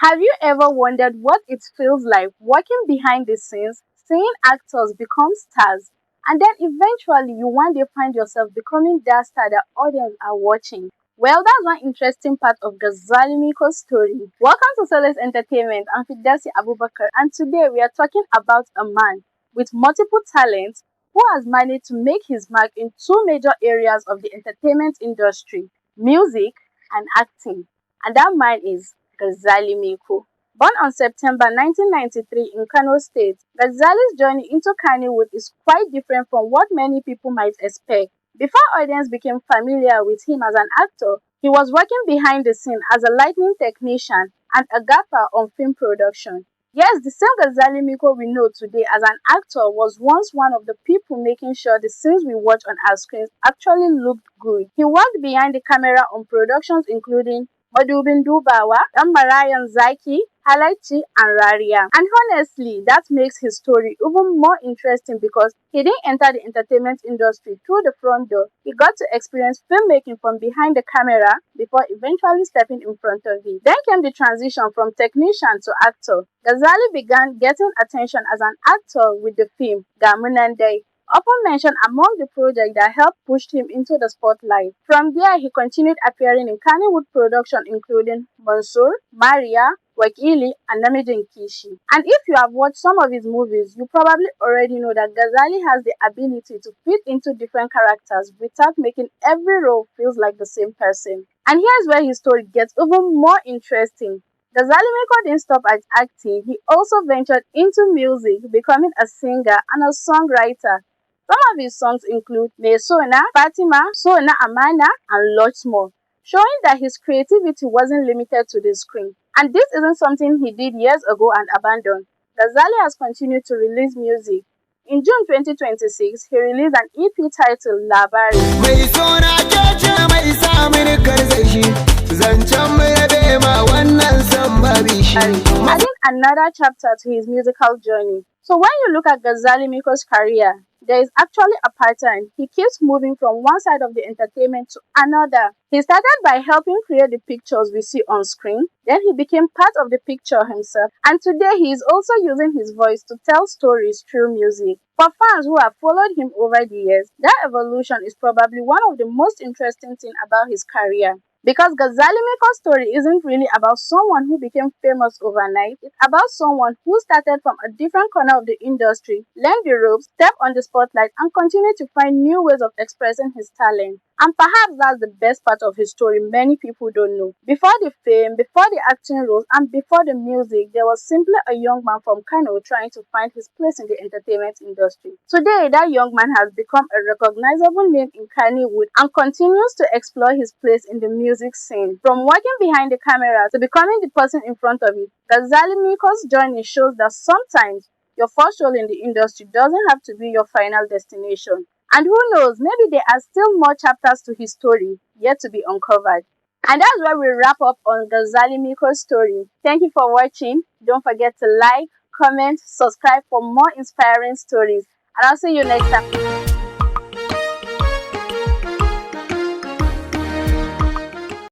Have you ever wondered what it feels like working behind the scenes, seeing actors become stars, and then eventually you one day find yourself becoming that star the audience are watching? Well, that's one interesting part of Garzali Miko's story. Welcome to Solacebase Entertainment. I'm Fidesi Abubakar, and today we are talking about a man with multiple talents who has managed to make his mark in two major areas of the entertainment industry: music and acting. And that man is Garzali Miko. Born on September 1993 in Kano State, Garzali's journey into Kannywood is quite different from what many people might expect. Before audience became familiar with him as an actor, he was working behind the scene as a lighting technician and a gaffer on film production. Yes, the same Garzali Miko we know today as an actor was once one of the people making sure the scenes we watch on our screens actually looked good. He worked behind the camera on productions including Madubin Dubawa, Dan Marayan Zaki, Halaici, and Rariya. And honestly, that makes his story even more interesting because he didn't enter the entertainment industry through the front door. He got to experience filmmaking from behind the camera before eventually stepping in front of it. Then came the transition from technician to actor. Ghazali began getting attention as an actor with the film Gamunande, often mentioned among the projects that helped push him into the spotlight. From there, he continued appearing in Kannywood productions including Mansoor, Maria, Wakili, and Namijin Kishi. And if you have watched some of his movies, you probably already know that Ghazali has the ability to fit into different characters without making every role feels like the same person. And here's where his story gets even more interesting. Ghazali Miko didn't stop at acting, he also ventured into music, becoming a singer and a songwriter. Some of his songs include Me Sona, Fatima, Sona Amana, and lots more, showing that his creativity wasn't limited to the screen. And this isn't something he did years ago and abandoned. Ghazali has continued to release music. In June 2026, he released an EP titled Labari. Adding another chapter to his musical journey. So when you look at Ghazali Miko's career, there is actually a pattern. He keeps moving from one side of the entertainment to another. He started by helping create the pictures we see on screen. Then he became part of the picture himself. And today he is also using his voice to tell stories through music. For fans who have followed him over the years, that evolution is probably one of the most interesting things about his career. Because Ghazali Miko's story isn't really about someone who became famous overnight, it's about someone who started from a different corner of the industry, learned the ropes, stepped on the spotlight, and continued to find new ways of expressing his talent. And perhaps that's the best part of his story many people don't know. Before the fame, before the acting roles, and before the music, there was simply a young man from Kano trying to find his place in the entertainment industry. Today, that young man has become a recognizable name in Kannywood and continues to explore his place in the music scene. From working behind the camera to becoming the person in front of it, Garzali Miko's journey shows that sometimes your first role in the industry doesn't have to be your final destination. And who knows, maybe there are still more chapters to his story yet to be uncovered. And that's where we wrap up on Garzali Miko's story. Thank you for watching. Don't forget to like, comment, subscribe for more inspiring stories. And I'll see you next time.